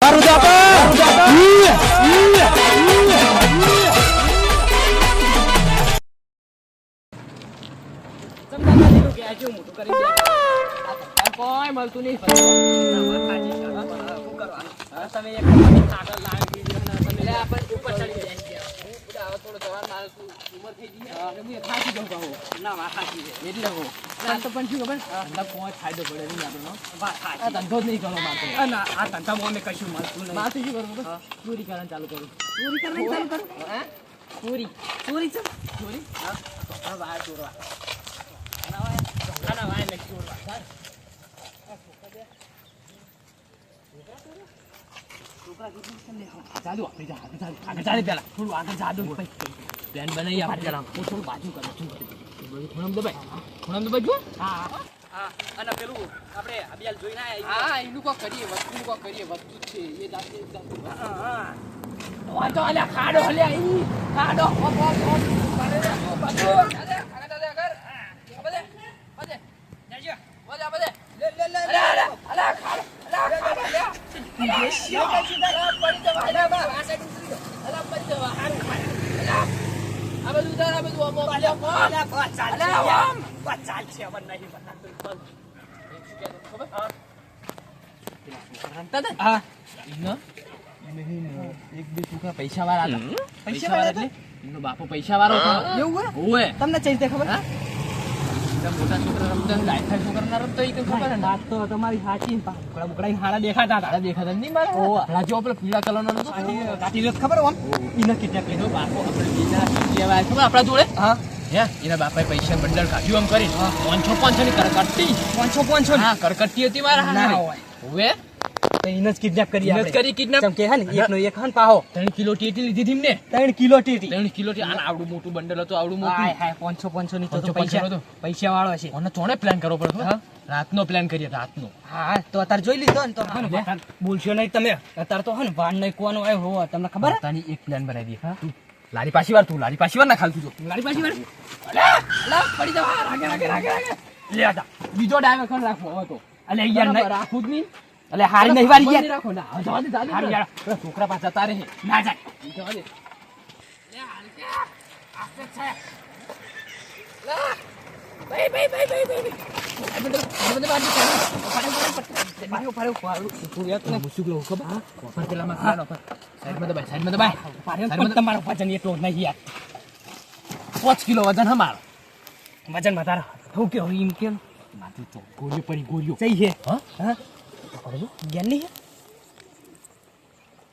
મારું કોઈ મળતું નહીં. તમે એક આગળ લાવી તમે ઉપર ચડી જાય થોડો જવાન માણસ ઉંમર થઈ ગઈ હું થાકી દઉં કહું ના વાત સાચી છે એટલે હો તો પણ શું ખબર ધંધા કોઈ ફાયદો પડે નહીં આપણો આ ધંધો જ નહીં કરો મારે ના આ ધંધામાં અમે કશું મળતું નહીં મારે શું કરવું ચોરી કરવાનું ચાલુ કરું ચોરી કરવાનું ચાલુ કરું હા ચોરી ચોરી છે ચોરી હા વાય ચોરવા ના વાય નથી ચોરવા ચાલુ આપણે આગળ ચાલે પેલા થોડું આગળ જાદુ પ્લાન બનાવી આપણે પેલા હું થોડું બાજુ કરું છું ખૂણામ દબાઈ જો હા અને પેલું આપણે અબિયાલ જોઈને આયા હા એનું કો કરીએ વસ્તુ છે એ જાતે હા વાંચો અલ્યા ખાડો અલ્યા ઈ ખાડો ઓપ પાડે બાજુ અલે આગળ કર બધે જાજો બધે લે અલે ખાડો અલ્યા પૈસા વાળા બાપો પૈસા વાળો એવું તમને ચેન્જ ખબર મોટા છોકરા રમતા લાયફાઈ છોકરા ના રમતો એ ખબર ને વાત તો તમારી સાચી બુકડા હાડા દેખાતા નહીં મારે રાજ્યો પેલો પીળા કલર નો કાઢી લે ખબર આમ એને કિડનેપ લીધો બાપો આપણે બીજા કહેવાય ખબર આપણા જોડે હા હે એના બાપાએ પૈસા બંડલ કાઢ્યું આમ કરી 500 ની કરકટ્ટી 500 હા કરકટ્ટી હતી મારા ના હોય હવે તો એને જ કિડનેપ કરી આપણે કરી કિડનેપ કેમ કે હે ને એકનો એક હન પાહો 3 કિલો ટીટી લીધી થી ને 3 કિલો ટીટી આ આવડું મોટું બંડલ હતું આવડું મોટું હાય 500 ની તો પૈસા વાળો છે અને ચોણે પ્લાન કરવો પડે રાતનો પ્લાન કરીએ રાતનો હા તો અત્યારે જોઈ લીધો ને તો બોલશો નહીં તમે અત્યારે તો હે ને વાન નહીં કોનો આવ્યો હો તમને ખબર તાની એક પ્લાન બનાવી દે હા લારી પાછી વાર ના ખાલતું જો લારી પાછી વાર અલા પડી જા રાગે લે આતા બીજો ડાયવર ખન રાખવો હતો અલે યાર નહીં રાખું જ નહીં અલે હારી નહીં વારી યાર રાખો ના જવા દે હારી યાર છોકરા પાછા તારે હે ના જાય જવા દે લે હાલ કે આસ્તે છે લા ભાઈ સાઈડમાં તમારો વજન એટલો નહીં યાર 5 કિલો વજન હમારો વજન વધારે હું કે એમ કેમ માથું તો ગોળીઓ સહી છે હા જ્ઞાન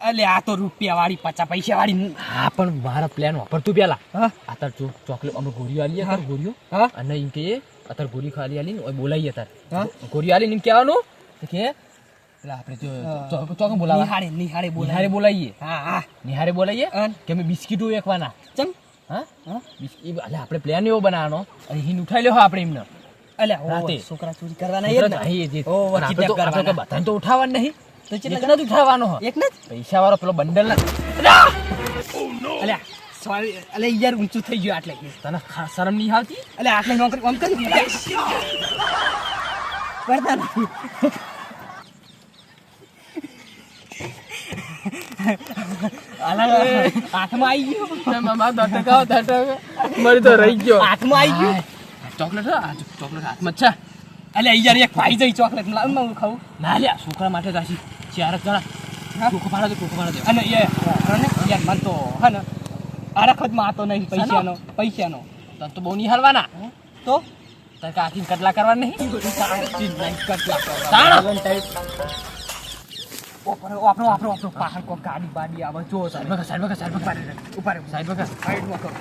અલે આ તો રૂપિયા વાળી 50 પૈસા વાળી હા પણ મારા પ્લાન વાપરતું પેલા હા અત્યારે ચોકલેટ અમે ગોળીઓ આલીએ અત્યારે ગોળીઓ હા અને એમ કે અત્યારે ગોળી ખાલી આલીને ઓય બોલાઈએ અત્યારે ગોળી આલીને એમ કહેવાનું કે પેલા આપણે ચોક બોલાવા નિહાળે બોલાઈએ હા નિહાળે બોલાઈએ કે અમે બિસ્કિટો વેકવાના ચમ હા બિસ્કિટ અલે આપણે પ્લાન એવો બનાવવાનો અને હિન ઉઠાઈ લ્યો આપણે એમને અલે રાતે છોકરા ચોરી કરવાના ઓ કિડનેપ કરવાના બધાને તો ઉઠાવવાનું નહીં તો કેટલા જ ઉઠાવવાનો હો એક ને પૈસા વાળો પેલો બંડલ ના અલે સોરી અલે યાર ઊંચું થઈ ગયું આટલે તને શરમ નહીં આવતી અલે આટલે નોકરી કામ કરી પડતા નથી હાથમાં આવી ગયો મામા દટકા મરી તો રહી ગયો હાથમાં આવી ગયો ચોકલેટ હાથમાં છે અલે યાર એક ભાઈ જઈ ચોકલેટ લાવ હું ખાઉં ના લ્યા છોકરા માટે રાશી 4 જણા કોકો પાડો દે અને યાર મન તો હે ને આરખતમાં આતો નહીં પૈસાનો તને તો બહુ નહીં હાલવાના તો તાર કાકી કટલા કરવા નહીં આપણો પહાડ કો ગાડી બાડી આવે જો સાઈડ ઉપર સાઈડમાં કરો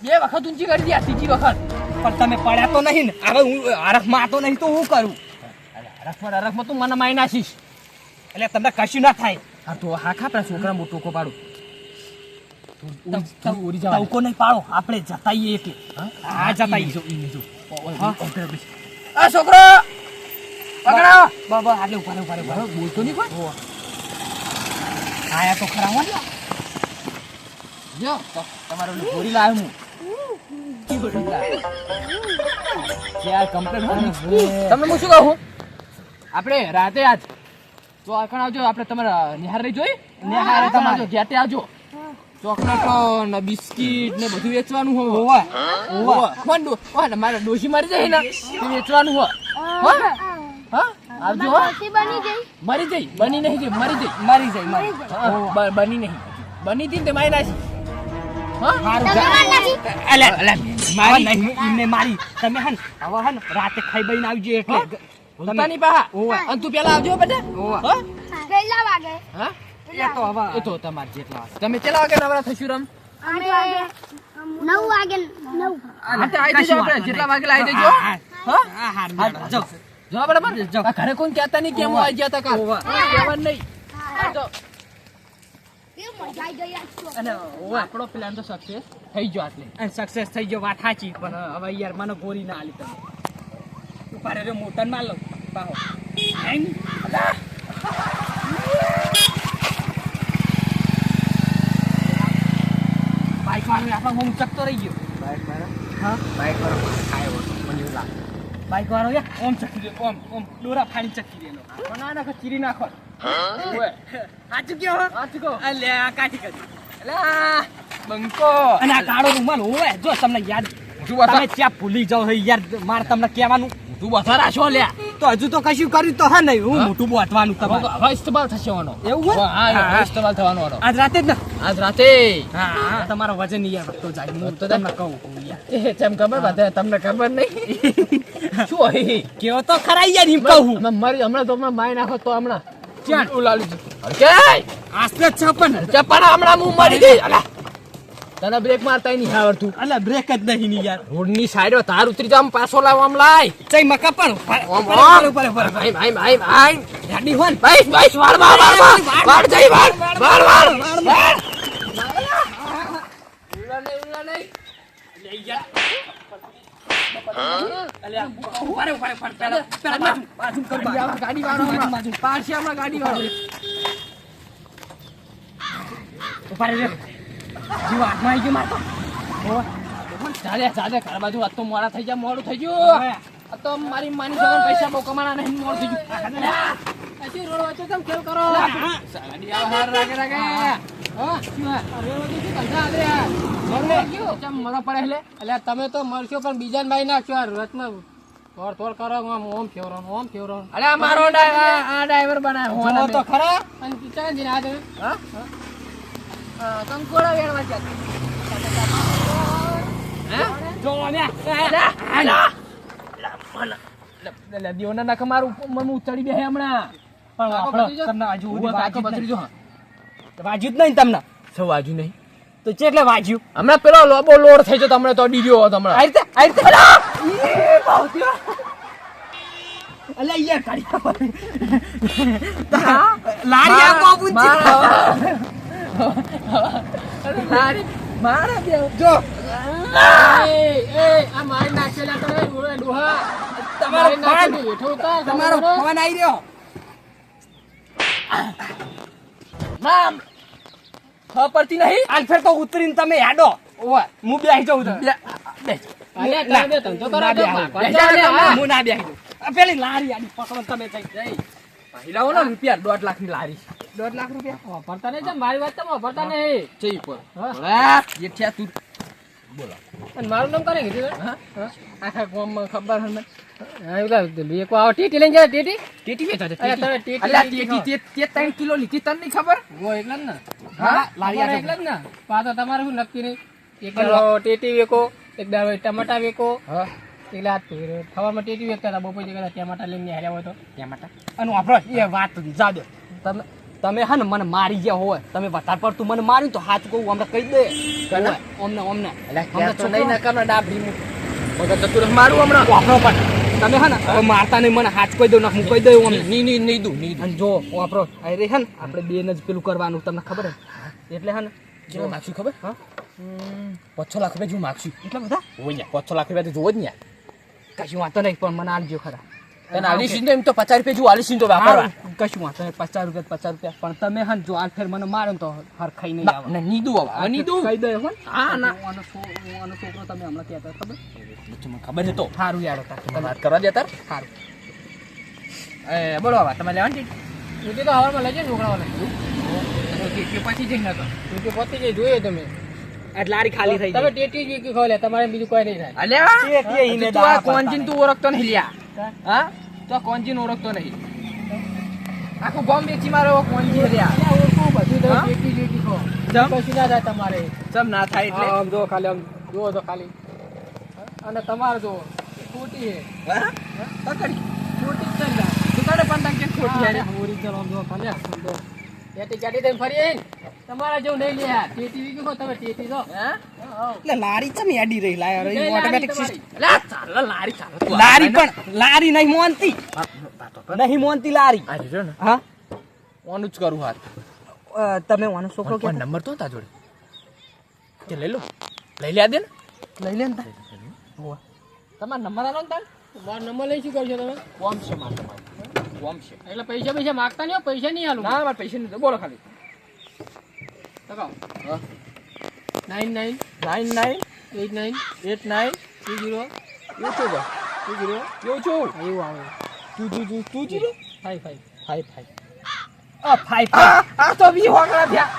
બે વખત ઊંચી કરી દે ત્રીજી વખત પણ તમે પડ્યા તો નહીં ને હવે હું હરખમાં આતો નહીં તો હું કરું હરખમાં તું મને મારી નાખીશ એટલે તમને કશું ના થાય હા તો હા ખાપરા છોકરા મોટો કો પાડું તવકો નહીં પાડો આપણે જતાઈએ એટલે હા જતાઈએ આ છોકરો પકડો બાબા આટલે ઉપર બોલતો નહીં કોઈ આયા તો ખરા હો જો તમારો ગોરી લાવ્યો હું યાર કમ્પ્લેટ તમે હું શું કહું આપણે રાતે આજ ચોકણ આવજો. આપણે તમારા નિહાર રહી જોઈ નિહાર તમારો ઘેટે આવજો. ચોકલેટો ને બિસ્કિટ ને બધું વેચવાનું હોય. ઓવા મારા ડોશી મારી જાય ને તે વેચવાનું હોય. હા આવજો. મરી જઈ બની નહીં જઈ મરી જાય બની નહીં બની હતી ને તે મારી નાખી. મારી તમે હન હવે હન રાતે ખાઈ બઈને આવજો એટલે પોતાની પાહા અને તું પેલા આવજો બધા. કેટલા વાગે? હા એ તો તમારે જેટલા તમે કેટલા વાગે નવરા થશું રમ? 9 વાગે 9. જેટલા વાગે લાવી દેજો. જો બરાબર આ ઘરે કોઈ કહેતા નહીં કેમ આવી ગયા તા કાલ કહેવાનું નહીં. અને આપણો પ્લાન તો સક્સેસ થઈ ગયો. આટલે સક્સેસ થઈ ગયો વાત સાચી પણ હવે યાર મને ગોરી ના આલી તમે ઉપાડે રે મોટન માં લો પાહો બાઈક વાળો આપણો હોમ ચકતો રહી ગયો. બાઈક વાળો ખાયો હતો મને એવું લાગે. બાઈક વાળો યાર ઓમ ચકી દે ઓમ ડોરા ફાડી ચકી દેનો ના નાખો ચીરી નાખો. સાચું કયો અલ્યા કાઠી કરી અલ્યા બંકો અને આ કાળો રૂમાલ હોવે જો તમને યાદ તમે ચા ભૂલી જાવ યાર મારે તમને કહેવાનું તું બસારા છો લ્યા તો હજુ તો કશું કર્યું તો હા નહીં હું મોટું બોતવાનું તમારે હવે ઇસ્તેમાલ થશે વાનો એવું હા ઇસ્તેમાલ થવાનો વાનો આજ રાતે જ ને આજ રાતે. હા તમારો વજન યાર વધતો જાય હું તો તમને કહું યાર એ જેમ ખબર બધા તમને ખબર નહીં શું હે કેવો તો ખરા યાર એમ કહું મારી હમણાં તો હમણાં માય નાખો તો હમણાં ક્યાં ઉલાલી કે આસ્તે છપન ચપણ હમણાં હું મરી ગઈ. અલા તને બ્રેક મારતા નહીં આવડતું. અલા બ્રેક જ નહીં ની યાર રોડની સાઈડ તાર ઉતરી જામ પાછો લાવ આમ લાય ચઈ મકા પણ ગાડી હોન બાઈસ વાળ જઈ વાળ ગાડી વાળો પાછી હમણાં ગાડી વાળો ઉપાડે રે જીવ હાથમાં આવી ગયો મારતો ચાલે ઘર બાજુ આ તો મોડા થઈ ગયા મોડું થઈ ગયું. આ તો મારી માની સગન પૈસા બહુ કમાણા નહીં મોડું થઈ ગયું. પછી રોડ વચ્ચે તમે ખેલ કરો ગાડી આવે હાર રાગે હા રોડ વચ્ચે શું કંટા આવે મોડું ગયું ચમ મને પડે એટલે તમે તો મરશો પણ બીજાને મારી નાખશો. આ રથમાં થોડ કરો ઓમ ફેવરો અરે મારો ડ્રાઈવર બનાવ્યો તો ખરા અને ચાલ જીને આ દે હા કંકોડા વેણવા છે. જો ને દીવના નાખ મારું મન ઉચડી બે હમણાં પણ આપણો તમને આજુ કાકો બત્રીજો વાજ્યું જ નહીં તમને શું વાજુ નહીં તો ચેટલે વાજ્યું હમણાં પેલો લોબો લોડ થઈ ગયો તમને તો ડીડ્યો હતો હમણાં આ રીતે અલે યાર કાઢી લારી આ બાબુ લારી મારા બે જો આ મારી નાખેલા તમે ડોહા તમારો ફોન આવી રહ્યો નામ પડતી નહીં. આજ ફેર તો ઉતરીને તમે હેડો ઓય હું બેહી જાઉં તો હું ના બેહી જાઉં પેલી લારી આડી પકડો તમે જઈ હિલાવો ને રૂપિયા 1.5 લાખની લારી 1.5 લાખ રૂપિયા વાપરતા નહીં મારી વાત તમે વાપરતા નહીં ચઈ ઉપર જેઠિયા તું બોલો અને મારું નામ કરે કીધું આખા ગામમાં ખબર હે એક આવો ટીટી લઈને જાય ટીટી વેચા તે 3 કિલો લીધી તને નહીં ખબર વો એકલા જ ને હા લારી એકલા જ ને પાછો તમારે શું નક્કી નહીં એક કિલો ટેટી વેકો એક દાડો ટમાટા વેકો હા એટલે આ ખવામાં ટેટી વેચતા હતા બપોર જગ્યા ટમાટા લઈને હાલ્યા હોય તો ટમાટા અને આપણો એ વાત જા દો તમે હા ને મને મારી ગયા હોય તમે વધારે પડતું મને માર્યું તો હાથ કહું અમને કહી દે ઓમને નહીં ના કરના ડાબડી મગર ચતુર મારું હમણાં વાપરો પણ તમે હા ને હવે મારતા નહીં મને હાથ કહી દઉં ને હું કહી દઉં અમને નહીં દઉં અને જો વાપરો અરે હે ને આપણે બેન જ પેલું કરવાનું તમને ખબર હે એટલે હે ને કેટલું માગશું ખબર હા 5 લાખ રૂપિયા જેવું માગશું એટલા બધા હોય 5 લાખ રૂપિયા તો જોવો જ ને કશું વાંધો નહીં પણ મને આલજો ખરા અને આલીસીન તો એમ તો 50 રૂપિયા જેવું આલીસીન તો વાપરવા કશું વાંધો નહીં 50 રૂપિયા પણ તમે હે જો આ ફેર મને મારો તો હર ખાઈ નહીં આવે ના નીદું હવે નીદું કહી દે હો હા ના આનો છોકરો તમે હમણાં કહેતા ખબર મને ખબર છે તો સારું યાર હતા તમે વાત કરવા દેતા સારું બોલો હવે તમે લેવાની ટીટી તો હવારમાં લઈ જાય છોકરાઓને કે પછી જઈને તો ટીટી પતી જાય જોઈએ તમે એટલે લારી ખાલી થઈ તમે ગઈ ટેટી જ વીકી ખોલે તમારે બીજું કોઈ નહીં થાય અલ્યા ટેટીએ ઈને તું આ દાડા કોંજીને તું ઓળખતો નહીં લ્યા હા તું આ કોંજીને ઓળખતો નહીં આખું ગામ વેચી મારો કોંજી લ્યા ત્યાં ઓળખું બધું તમે હા? ટેટી જ વીકી ખો જમ? પછી ના થાય તમારે સમ ના થાય એટલે આમ જો ખાલી આમ જુઓ તો ખાલી અને તમારે જો ખોટી છે હા? પકડી ખોટી જ છે તું કાઢે પણ તને કેમ ખોટી યાર ઓરિજિનલ આમ જો ખાલી આમ જો ટેટી ચાટી થઈને ફરી આવીને તમારા જેવું નહીં લે ટેટી વીકી ખો તમે ટેટી જો હા એટલે લારી ચમ યાડી રહી લાય જય ઓટોમેટિક લારી સિસ્ટમ અલ્યા ચાલ લારી ચાલ તું લારી પણ લારી નહીં મોનતી નહીં મોનતી લારી આ જોજો ને હા ઓનું જ કરું હાથ તમે વાનો છોકરો કે પણ નંબર તો તા જોડે કે લઈ લો લઈ લે દે ને લઈ લે ને તાર. તમારો નંબર આલો ને તાર મારો નંબર લઈ શું કરશો તમે કોમ છે માર તમારું કોમ છે એટલે પૈસા માગતા નહીં હો, પૈસા નહીં આલું ના મારે પૈસા નહીં બોલો ખાલી લગાવો હા 99 99 89 89 20 એવું છે બસ 20 એવું છું એવું આવે તું જીરો 55 ફાઈવ આ તો બી હોકડા થયા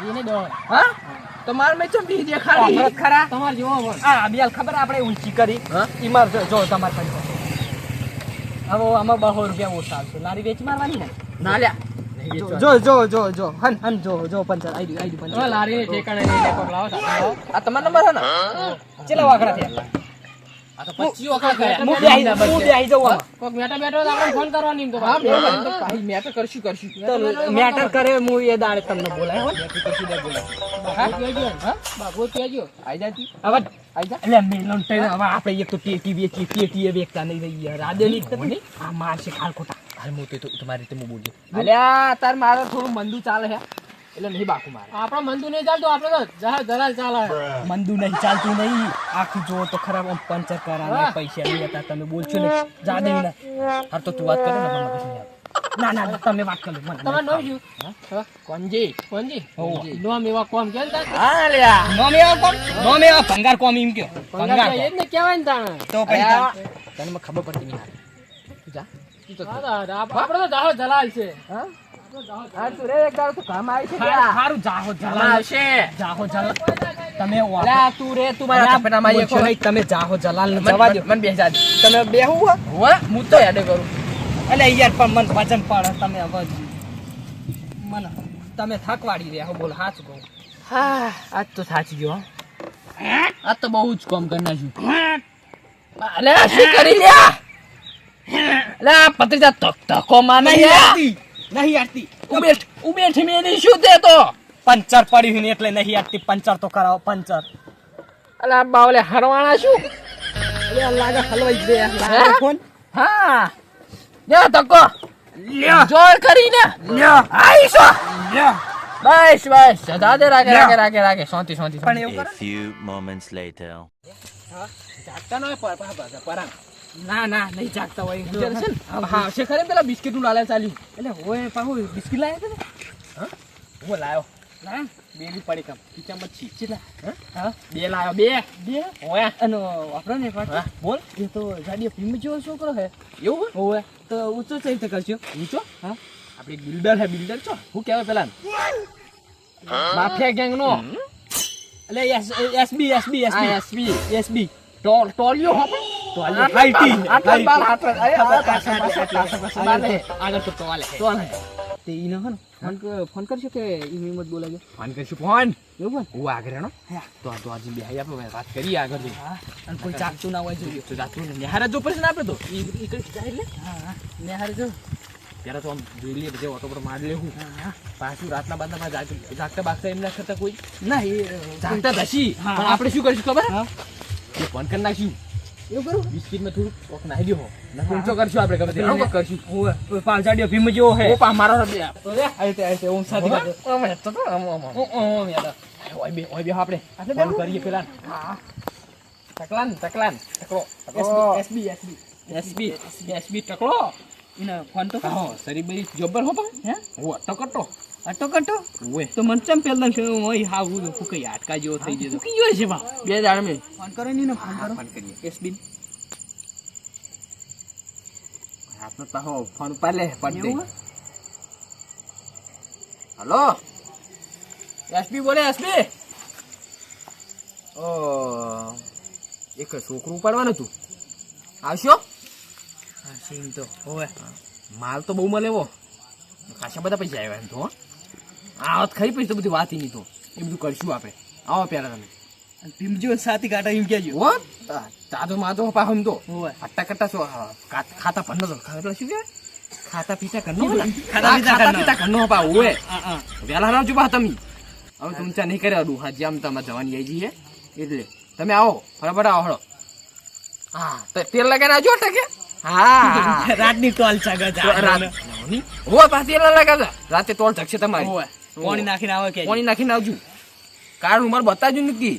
એને દો હા તો માર મેં ચમ બી દેખાડી ઓફરત ખરા તમારે જેવો હોય આ બેલ ખબર આપણે ઊંચી કરી હા ઈમાર જો તમાર પાસે હવે આમાં 200 રૂપિયા ઓછા આવશે લારી વેચી મારવાની ને ના લ્યા જો હન જો પંચર આઈ હવે પંચર લારીને ઠેકાણે નહીં લે કોક લાવો સાથે લાવો આ તમારો નંબર હે ને ચેલા વાકડા થયા આ તો 25 વખત ગયા હું બેહી જાઉં આમાં. કોક બેઠા બેઠો તો આપણે ફોન કરવાની એમ તો હા પાછું. મેં તો ભાઈ મેં તો કરશું તો મેટર કરે હું એ દાડે તમને બોલાય હો કરશું દે બોલા બાપુ કહેજો. બાપુ કહેજો. આઈ જા તું હવે આઈ જા એટલે મેલન હવે આપણે એક તો ટેટી વેચી ટેટી વેચતા નહીં રહી યાર રાદેલી જ નથી આ મારશે ખાલ ખોટા હાલ હું તો તમારી રીતે હું બોલજો અલ્યા તાર મારે થોડું મંદુ ચાલે હે એટલે નહીં બાકુ મારે આપણો મંદુ નહીં ચાલતું આપણે તો જલાલ ચાલે મંદુ નહીં ચાલતું નહીં આખું જો તો ખરાબ આમ પંચર કરાવે હા. પૈસા નહીં હતા તમે બોલશો ને જાદે ના હાર તો તું વાત કરે ને મને કશું નહીં ના તમે વાત કરો મને તમારું નામ શું હા? કોંજી કોણજી નામ એવા કોમ કે ને તાર? હા લ્યા નોમે આવો કોણ નોમે આવો ભંગાર કોમ એમ કયો પંગાર તો એ જ ને કહેવાય ને તાણે. તો પછી અલ્યા, તને મને ખબર પડતી નહીં હારી. તું જા તું તો હા તો આપણે તો જાહો જલાલ છે હા હા તું રે એક દાડો તું કામ આવી છે સારું જાહો કામ જલાલ આવશે જાહો જલાલ તમે અલ્યા તું રે તું મારા સપનામાં એક બોલશો નહીં, તમે જાહો જલાલ ને જવા દો મને બેસા દે તમે બેહું હો હોવા હું તો યાદ કરું એટલે યાર પણ મન વચન પડે તમે હવે મને તમે થકવાડી રહ્યા હો બોલ સાચું કહું હા આજ તો સાચી ગયો આજ તો બહુ જ કામ કરી નાખ્યું અલ્યા શું કરી લ્યા અલ્યા પત્રીજા તકો માને નહીં લ્યા આરતી નહીં આરતી ઉબેઠ મેની શું તે તો પંચર પડ્યું ને એટલે નહીં આરતી પંચર તો કરાવો પંચર અલ્યા બાવલે હરવાણા શું અલ્યા લાગે હલવાઈ જ ગયા હે? લાગે ફોન હા લ્યો તકો લ્યો જોર કરીને લ્યો આઈશો લ્યો બસ બસ દાદે રાગે શાંતિ પણ એવું A few moments later. જાગતા ન હોય પરામ ના નહીં જાગતા હોય વિચાર છે ને હા છે ખરે પેલા બિસ્કિટ નું લાલે ચાલ્યું એટલે હોય પાછું બિસ્કિટ લાવ્યા તમે હું લાયો ના બે ની પડી કામ કિચનમાં છી કેટલા હા બે લાયો બે બે ઓય અને વાપરો ને પાછું હા, બોલ એ તો જાડીઓ ફિલ્મ જેવો છોકરો હે એવું હોવે તો ઊંચો ચઈ રીતે કરશો ઊંચો હા આપણે બિલ્ડર હે બિલ્ડર છો હું કહેવાય પેલા માફિયા ગેંગ નો એટલે એસબી આ એસબી એસબી ટોલિયો હો હાઈટી આટલા બાર આટલા અરે આગળ તો ટોલે તે ઈનો હન ફોન કરશો કે ઈ હિંમત બોલાજો ફોન કરશું ફોન એવું હું આગળ હેનો તો આજે બે આપણે વાત કરીએ આગળ જઈએ હા અને કોઈ ચાકતું ના હોય જોઈએ તો જાતું ને નિહારા જો પડશે ને આપણે તો ઈ કઈ જાય એટલે હા ને હારે જો ત્યારે તો આમ જોઈ લઈએ બધે ઓટો પર માર લેવું હા પાછું રાતના બાદના જાગતા બાગતા એમના કરતા કોઈ ના એ જાગતા દશી હા. પણ આપણે શું કરીશું ખબર હા એ ફોન કરી નાખ્યું એવું કરું બિસ્કિટમાં થોડું કોક નાખી દો ઊંચો કરશું આપણે ખબર છે કોક કરશું હોવે પાલજાડીઓ ભીમ જેવો હે ઓ પા મારો હે આઈતે ઓમ સાથી કાઢો અમે તો ઓ યાર ઓય બે આપણે ફોન કરીએ પેલા હા ટકલાન ટકલો એસબી ટકલો ઇને ફોન તો હા સરી બરી જબર હો પણ હે ઓ ટકટો અટો કટો ઓય તો મન ચમ પેલા છે ઓય હાવ ફૂકઈ હાડકા જેવો થઈ જતો કી ગયો છે બા બે દાડ મે ફોન કરો ની ને ફોન કરો ફોન કરીએ એસબી પાહો ફોન ઉપર લે પડ દે. હલો એસપી બોલે એસપી. ઓ એક છોકરું ઉપાડવાનું હતું, આવશો? હા સીમ તો હોવે. માલ તો બહુ મળે એવો, ખાસા બધા પૈસા આવ્યા એમ તો. આવત ખરી પછી તો બધી વાત નહીં, તો એ બધું કરશું આપણે. આવો પેલા તમે ભીમજીઓ સાથી કાઢા એમ કેજો. હો તાજો માજો પાહો એમ તો હોવે. હટ્ટા કટ્ટા શું ખાતા પન્નો તો એટલે શું કે ખાતા પીતા કરનો ખાતા પીતા કરનો પા ઓએ હા વેલા લાવજો બા તમે. હવે તુમચા નહીં કર્યા દુ હા જેમ તમારે જવાની આવી જઈએ એટલે તમે આવો બરાબર આવો હળો. હા તેલ લગાવી આવજો ટકે. હા રાતની ટોલ ચાગા હો પા તેલ લગાવજો રાતે ટોલ જગશે તમારી. હોવે. પાણી નાખીને આવે કે પાણી નાખીને આવજો. કાર ઉંમર બતાવજો નક્કી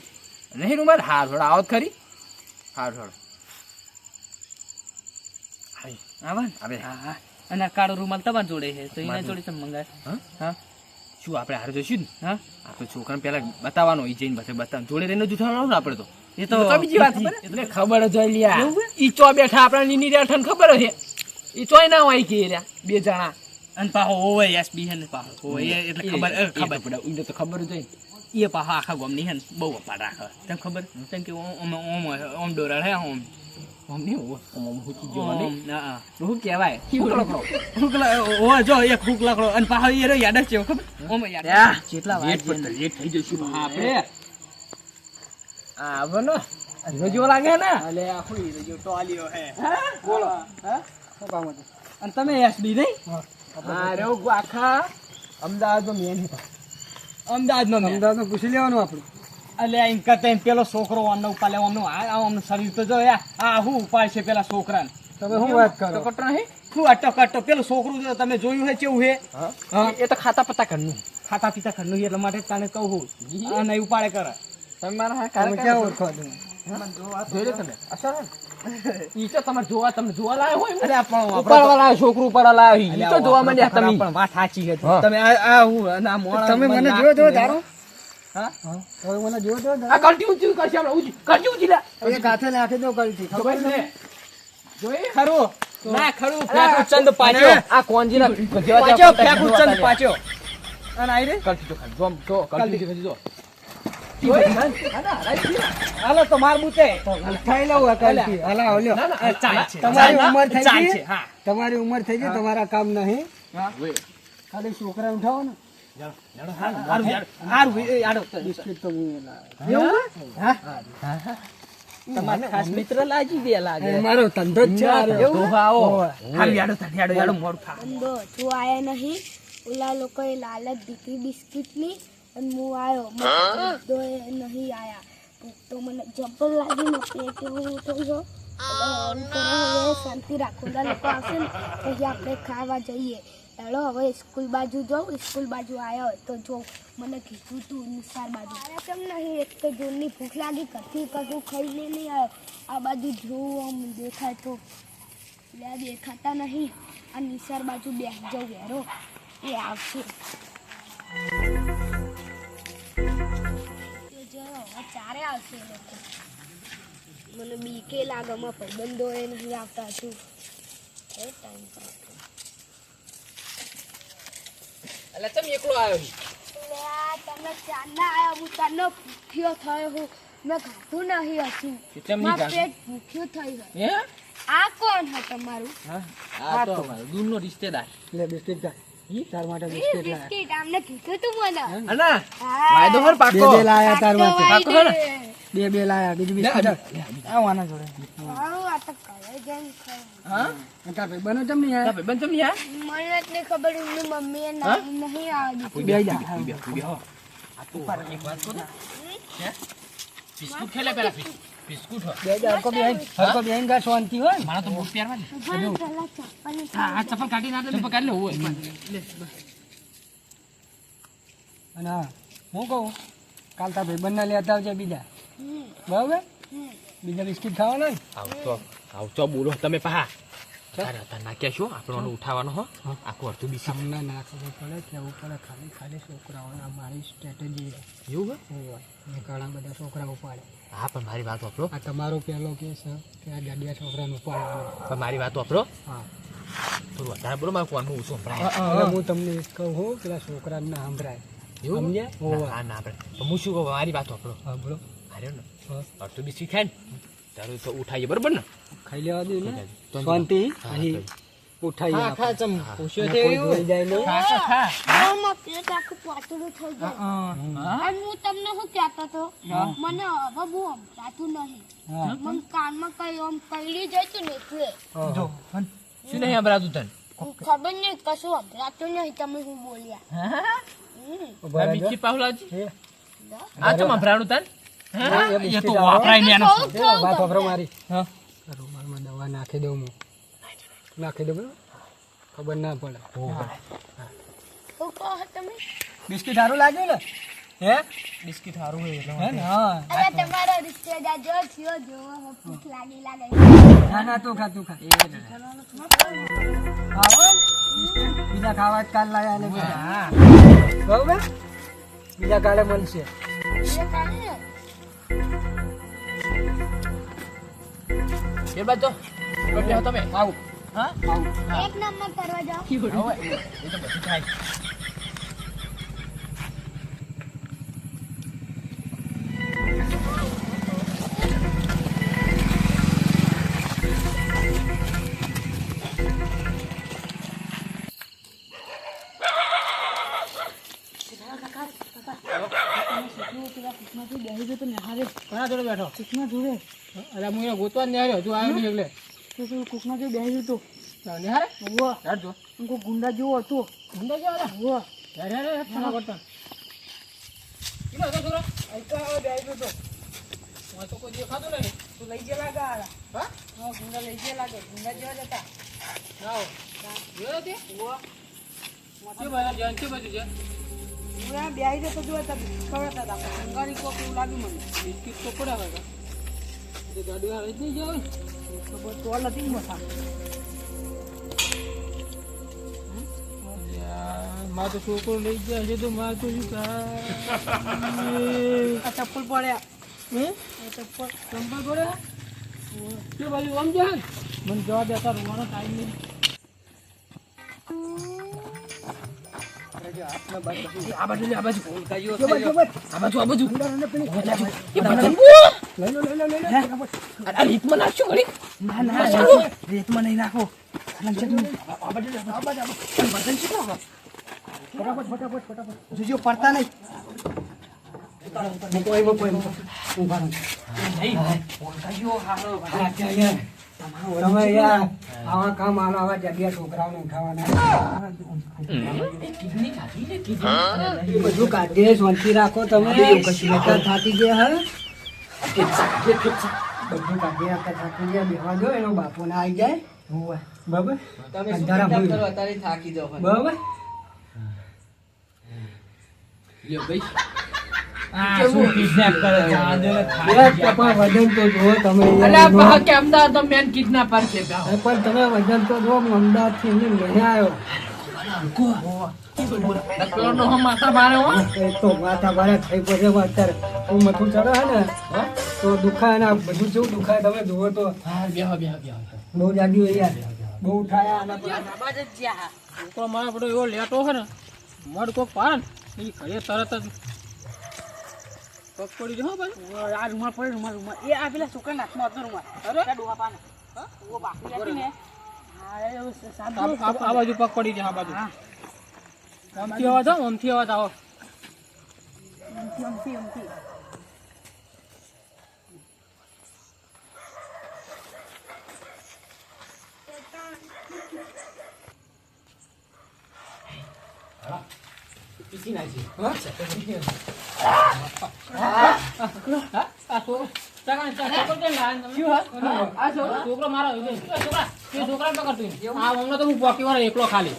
નહીં ઉંમર. હાર થોડા આવત ખરી. હાર થોડા આવા હવે હા હા. અને આ કાળો રૂમાલ તમારા જોડે છે તો એના જોડે તમે મંગાય. હા શું આપણે હાર જોઈશું ને. હા આપણે છોકરાને પેલા બતાવવાનો ઈ જઈને બતાવ જોડે રહીને જુઠાવાનો ને આપણે તો એ તો બીજી વાત એટલે ખબર જ હોય લ્યા. ઈ ચો બેઠા આપણા નીની રેઠન ખબર છે. ઈ ચોય ના હોય કે લ્યા બે જણા અને પાહો હોવે એસબી હે ને પાહો હોવે એટલે ખબર પડે ઈને તો ખબર જ હોય. એ પાહો આખા ગામની હે ને બહુ અપાર રાખે તને ખબર કેમ કે ઓમ ડોરાળ હે ઓમ ઓમ નહીં ઓમ હુકી જો ઓમ મને ના શું કહેવાય હુકલા ઓ જો એક હુકલાકડો અને પાહો એ રે યાદ છે ખબર ઓમ યાદ જેટલા લેટ પર લેટ થઈ જશું આપણે. આ બનો રજો લાગે ને અલે આખું હીરો ટોલિયો હે બોલો હા શું કામ હતું અને તમે એસબી નહીં હા રે આખા અમદાવાદમાં મેન હતા. અમદાવાદમાં પૂછી લેવાનું આપણે. અલે એમ કરતા પેલો છોકરો અમને ઉપાલે અમને શરીર તો જો આ હું ઉપાય છે પેલા છોકરાને. તમે શું વાત કરો? ટકટ નહીં શું અટો કટો પેલું છોકરું જો તમે જોયું હે કેવું હે એ તો ખાતા પતા કરનું ખાતા પીતા ઘરનું એટલા માટે તને કહું હું આ નહીં ઉપાડે કરે. તમે મારા હા કારણ કે ઓળખો જોઈ લે તમે અસર ઈ તો તમારે જોવા તમે જોવા લાવ્યો હોય અરે પણ ઉપાડવા લાવ્યો છોકરું ઉપાડવા લાવ્યો ઈ તો જોવા માંડ્યા તમે પણ વાત સાચી છે તમે આ હું અને આ મોણા તમે મને જોયો તો ધારો હા હવે મને જોયો તો આ કલ્ટી ઊંચી કરશે આપણે ઊંચી કરજો ઊંચી લે એ કાથે નાખી દો કલથી ખબર છે જોઈ ખરું ના ખરું ફેકું ચંદ પાછો આ કોંજીના પાછો ફેકું ચંદ પાછો અને આઈ રે કલ્ટી તો ખાલી જોમ તો કલ્ટી તો જો હાલો તો માર બુતે ખાઈ લઉં આ કલથી હલા હલ્યો તમારી ઉંમર થઈ ગઈ હા તમારી ઉંમર થઈ ગઈ તમારા કામ નહીં હા ખાલી છોકરા ઉઠાવો ને બિસ્કિટ તો હું તમારે ખાસ મિત્ર લાગી દે લાગે મારો ધંધો જ છે હાલ યાડો યાડો મોડ ખા અંદો તું આયા નહીં ઓલા લોકોએ લાલચ દીધી બિસ્કિટની અને હું આવ્યો તો નહીં આયા ભૂખ તો મને જબર લાગી ને પેટ એવું થઈ ગયો હવે શાંતિ રાખો ઓલા લોકો આવશે ને પછી આપણે ખાવા જઈએ હેડો હવે સ્કૂલ બાજુ જાઉં સ્કૂલ બાજુ આવ્યા હોય તો જો મને કીધું તું નિસાર બાજુ કેમ નહીં એક તો જોરની ભૂખ લાગી કથી કશું ખાઈને નહીં આવ્યો આ બાજુ જોવું આમ દેખાય તો લે દેખાતા નહીં આ નિસાર બાજુ બેસી જાઉં હેરો એ આવશે ચારે આવશે એ લોકો મને બીકે લાગે મારા ભાઈબંધો એ નહીં આવતા હજુ ટાઈમ પાસ એટલે તમે એકલો આવ્યો તમે ચારના આવ્યા હું ચારનો ભૂખ્યો થયો હું મેં ખાધું નહીં હજુ કેમ નહીં મારું ખાધું? પેટ ભૂખ્યું થઈ ગયું હે આ કોણ હે તમારું આ તો દૂરનો રિશ્તેદાર લે બિસ્કિટ કા તાર માટે એ બિસ્કિટ લાયા બિસ્કિટ આમને કીધું તું મને અના હા. વાયદો હર બે પાકો બે લાયા તાર માટે પાકો હે ને? બે લાયા બીજું બિસ્કિટ આવવાના જોડે મારું આ તો ઘરે જઈને ખાવું. હા તાર ભાઈ બનો જમ નહીં તાર ભાઈબંધ ચમ યા મને જ નહીં ખબર એમની મમ્મીએ નહીં આવવા દીધું બે જા એક વાત કહો હે બિસ્કુટ ખેલે પેલા બિસ્કુટ હો બે જા હરકો બેહીન ગા શાંતિ હોય મારા તો બૂટ પહેરવા દે પણ પેલા ચપ્પલની હા આ ચપ્પલ કાઢી નાખે ચપ્પલ કાઢી લે ઓય અને હા હું કહું કાલ તાર ભાઈ બંને લેતા આવજે બીજા બરાબર બીજા બિસ્કિટ ખાવાના ને આવતો બોલો તમે પહા તારા નાખ્યા છો આપણો ઉઠાવવાનો હો આખું અડધું બી તમને ના ખબર પડે કેવું પડે ખાલી છોકરાઓને આ મારી સ્ટ્રેટેજી એવું હોય મેં ઘણા બધા છોકરા ઉપાડે હા પણ મારી વાત વાપરો આ તમારો પહેલો કેસ છે કે આ જાડિયા છોકરાને ઉપાડવાનો પણ મારી વાત વાપરો હા થોડું વધારે બોલો મારે કોનું ઓછું સંભળાય એટલે હું તમને એક કહું હું પેલા છોકરાને ના સંભળાય એવું સમજ્યા? ના ના આપણે તો હું શું કહું મારી વાત સાંભળો હા બોલો અરે ને હા. અડધું બિસ્કીટ ખાય ને તારું તો ઉઠાઈએ બરોબર ને ખાઈ લેવા દે ને તો શાંતિ હા, અહીં ઉઠાઈ ખા આપણે. ખા ચમ પૂછ્યો કોઈ જોઈ જાય નહીં. આમાં પેટ આખું પાતળું થઈ ગયું અને હું તમને શું કહેતો હતો મને હવે બહુ સંભળાતું નહીં મને કાનમાં કઈ આમ કઈડી જતું ને એટલે જો શું નહીં સંભળાતું તને ખબર નહીં કશું સંભળાતું નહીં તમે શું બોલ્યા ઉભા રહેજો. બિસ્કીટ પાવલાજી હે? આ ચમ સંભળાણું તને એ બિસ્કીટ તો આવે. વાપરાય ને એનો બહુ એ વાત વાપરો ગમે. મારી રૂમાલમાં દવા નાખી દઉં હું નાખી દઉં બરાબર? ખબર ના પડે શું કહો તમે બિસ્કીટ સારું લાગ્યું ને હે બિસ્કીટ સારું હોય એટલે હે ને હા અરે તમારો રિશ્તેદાર જો થયો જોવો ભૂખ લાગે ના ના તું ખા તું ખા આવો બિસ્કીટ બીજા ખાવા જ કાલ લાયા ને હા બરાબર બીજા કાલે મળશે એ કાઢે એ બાદ તો બેહો તમે આવું હા એક નંબર કરવા જાઓ હવે એ તો બધું થાય કોના જોડે બેઠો કુકના જોડે અરે હું એને ગોતવા જ નહીં આવ્યો તું આવ્યો નહીં એટલે તો કુકના જોડે બેસી હતો નિહારે ઉવ્વ હેડજો કોઈ ગુંડા જેવો હતો ગુંડા જેવા હતા? ઉવ્વ હેડ હેડ હેડ ફોન કરતા કેટલો હતો છોકરો આઈકા હવે બેસી હતો હું તો કોઈ દેખાતો નહીં તું લઈ ગયા લાગે આલા હા હા ગુંડા લઈ ગયા લાગે ગુંડા જેવા જ હતા ના જોયો તે ઉવ્વ કે ભાઈ જાન કે બાજુ છે હું આ બેસી જતો જોવા હતા ખવડાતા હતા અંગારી કોક એવું લાગ્યું મને બિસ્કિટ તો પડ્યા હતા તે ગાડી વાળા જ નહીં જાવ ખબર તો નથી મોટા માર તો છોકરો લઈ ગયા છે તો માર તો શું આ ચપ્પલ પડ્યા હે આ ચપ્પલ ચંપલ પડ્યા કે ભાઈ આમ જાન મને જવા દેતા રોવાનો ટાઈમ નહીં આ બાજુ લે આ બાજુ જો બસ આ બાજુ આ બાજુ લઈ લો લઈ લો લઈ લો આ રીતમાં નાખશું ઘડી ના ના રેતમાં નહીં નાખો જોજો પડતા નહીં તમે યાર આવા કામ આવા જગ્યા છોકરાઓને ઉઠાવવાના કિડની ખાધી ને કિડની બધું કાઢીને શાંતિ રાખો તમે બેટા થાકી ગયા હે બધું કાઢી આપતા થાકી ગયા બેહવા દો એનો બાપો ના આવી જાય બરાબર અંધારા હોય. અત્યારે થાકી જાવ બરાબર લ્યો ભાઈ આ શું કિડનેપ કરે છે એક ટપા વજન તો જુઓ તમે યાર. અલ્યા બા કે અમદાવાદ તો મેન કિડનેપર છે ગાવ પણ તમે વજન તો જુઓ અમદાવાદ થી લઈને આવ્યો પેલો નો માથા મારે હો એ તો માથા ભારે થઈ પડે અત્યારે હું મથું ચડે હે ને તો દુખાય ને આ બધું કેવું દુખાય તમે જુઓ તો હા બેહો બેહો બેહો બહુ જાડી હોય યાર બહુ ઉઠાયા આના પર. છોકરો મારા બધો એવો લેટો છે ને મડ કોક પાડે ને એ ઘરે તરત જ પગ પડી જાય હો ભાઈ આ રૂમાલ પડે રૂમાલ એ આ પેલા છોકરા નાખમાં હતો રૂમાલ અરે ડોહા પાને ઓ બાકી રાખી ને હા એ સાદું આ બાજુ પગ પડી જાય આ બાજુ આમથી અવાજ આવો આમથી અવાજ આવો અમથી પીસી નાખી છોકરો મારો છોકરા પકડતું આ હમણાં તો હું પોકી વાળો એકલો ખાલી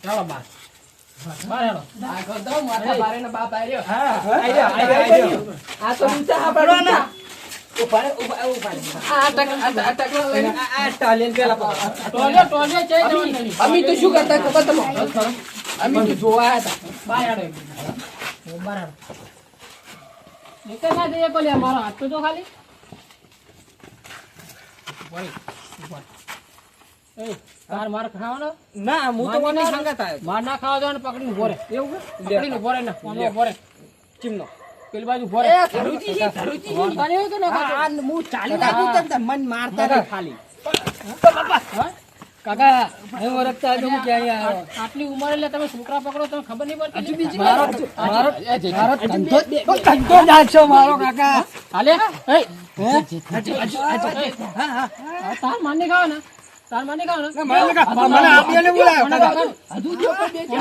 ચાલો બાર બાર હેડો માથા મારે ને બાપ આવ્યો આ તો ઊંચા હા પડો ના આ ટાલેન પેલા ટોલે ચઈ જવાનું અમે તો શું કરતા ખબર તમે અમે તો જોવા આવ્યા હતા બાર હેડો બાર હેડો એક ના દે પેલી મારો હાથ તો જો ખાલી તાર માર ખાવાનો ના હું તો મને સંગાત આવ્યો માર ના ખાવા જવાનું પકડીને ઉભો રહે. એવું પકડીને ઉભો રહે ને આમાં ઉભો રહે. ચીમનો પેલી બાજુ ઉભો રહે. ધરુજી, તને એવું તો ન ખાતો. હું ચાલી નાખું તમ મન મારતા નહીં ખાલી હા? કાકા હું ઓળખતા હતો હું ક્યાં અહીંયા આવ્યો. આટલી ઉંમર એટલે તમે છોકરા પકડો તમે ખબર નહીં પડતી. મારો મારો ધંધો જ આ છો મારો કાકા. હાલે હે? તાર માની ખાવ ને તાર માની ખાવ ને મને આપીને બોલાયો કાકા. હજુ જો કોઈ બે ચાર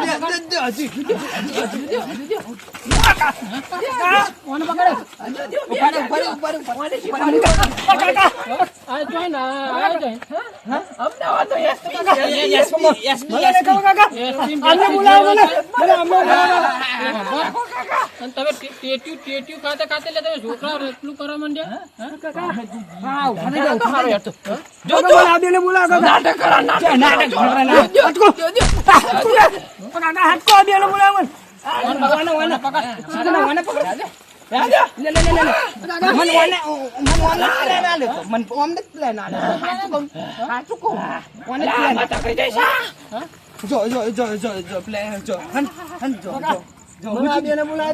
કોને પકડે આ જોઈ ને આ જોઈ અમદાવાદ તો મને કહો કાકા. આને બોલાવો મને. મને અમને બોલાવો. અને તમે ટેટ્યુ ખાતે ખાતે એટલે તમે છોકરા એટલું કરવા માંડ્યા હા ઉઠાડી દો ઉઠાડી દો. જો મને આપીને બોલાવો કાકા. નાટક કરો નાટક હટકો. કાકા હટકો આપીને બોલાવો મને. મને આપીને બોલાવો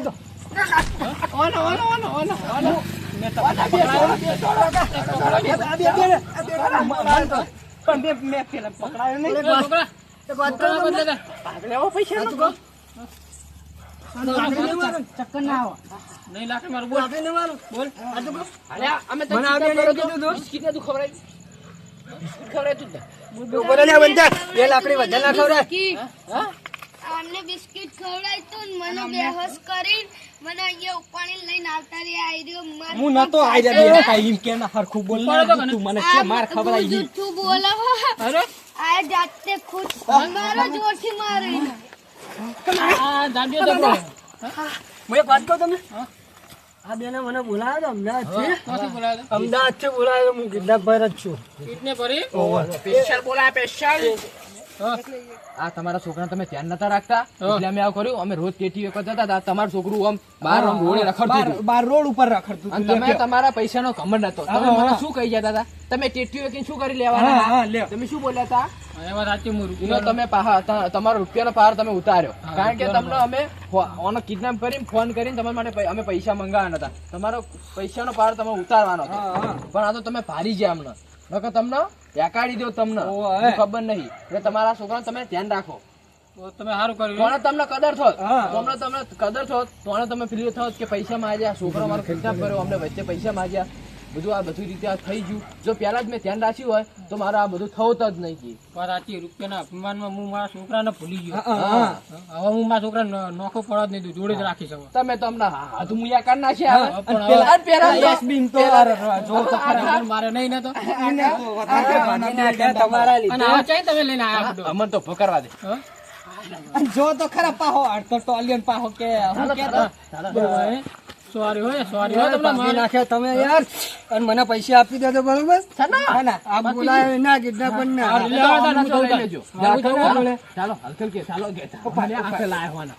તો. ચક્કર ના આવો. નહીં લાગે મારું બોલ આપીને મારો. બોલ અલ્યા અમે તો મને આપીને કીધું તું. બિસ્કિટ ને તું ખવડાવી ખવડાવી તું બોલે ને બનતા એ લાકડી વધારે ના ખવડાય. હા અમને બિસ્કિટ ખવડાય તો મને બેહોશ કરીને મને અહીંયા ઉપાડીને લઈને આવતા રહ્યા આઈ રહ્યો માર હું નતો આઈ કાઈ એમ કે ના હરખું બોલ તું મને કે માર ખબર આવી જૂઠું બોલાવો અરે આ જાતે ખુદ મારો જોરથી મારી આ દાંડિયો જબરો હું એક વાત કહું તમને. આ બેને મને બોલાવ્યો તો અમદાવાદથી. નથી બોલાયો અમદાવાદથી બોલાવ્યો. હું કિડનેપર જ છું. ઇતને પરી સ્પેશિયલ બોલા સ્પેશિયલ આ તમારા છોકરાને તમે ધ્યાન નતા રાખતા એટલે અમે આવું કર્યું. અમે રોજ ટેટી વખત જતા હતા તમારું છોકરું આમ બહાર આમ રોડે રખડતું હતું. બાર રોડ ઉપર રખડતું અને તમે તમારા પૈસાનો ઘમંડ હતો. તમે મને શું કહી જતા હતા તમે ટેટી વેકીને શું કરી લેવાના લ્યો તમે શું બોલ્યા હતા એનો તમે તમારો રૂપિયાનો પાર તમે ઉતાર્યો કારણ કે તમને અમે ઓનો કિડનેપ કરીને ફોન કરીને તમારા માટે અમે પૈસા મંગાવવાના હતા. તમારો પૈસાનો પાર તમે ઉતારવાનો હતો પણ આ તો તમે ભારી ગયા અમને નકર તમને એકાડી દો તમને ખબર નહીં એટલે તમારા છોકરાને તમે ધ્યાન રાખો. તમે સારું કર્યું કોને તમને કદર થોત તમને કદર થોત કોને તમે ફ્રી થોત કે પૈસા માંગ્યા છોકરો મારો કિડનેપ કર્યો અમને વચ્ચે પૈસા માંગ્યા બધું આ બધી રીતે આ થઈ ગયું. જો પહેલા જ મેં ધ્યાન રાખ્યું હોય તો મારે આ બધું થવું જ નહીં. સાચી રૂપિયાના અપમાનમાં હું મારા છોકરાને ભૂલી ગયો. હવે હું મારા છોકરા નોખો પડવા જ નહીં દઉં જોડે જ રાખી શકું. તમે તમને હાથ મુયા કરી નાખ્યા મારે નહીં ને તો તમારા લીધે. અને આવા ચાઈ તમે લઈને આયા અમને તો ભોકરવા દે જો તો ખરા પાહો અડતો ટોલિયન પાહો કે હું કેતો સોરી હોય તમને મારી નાખ્યા તમે યાર. અને મને પૈસા આપી દો તો બરોબર. આ બોલાવે ના કિડનેપર ના. ચાલો હલકલ કે ચાલો લાયા હોવાના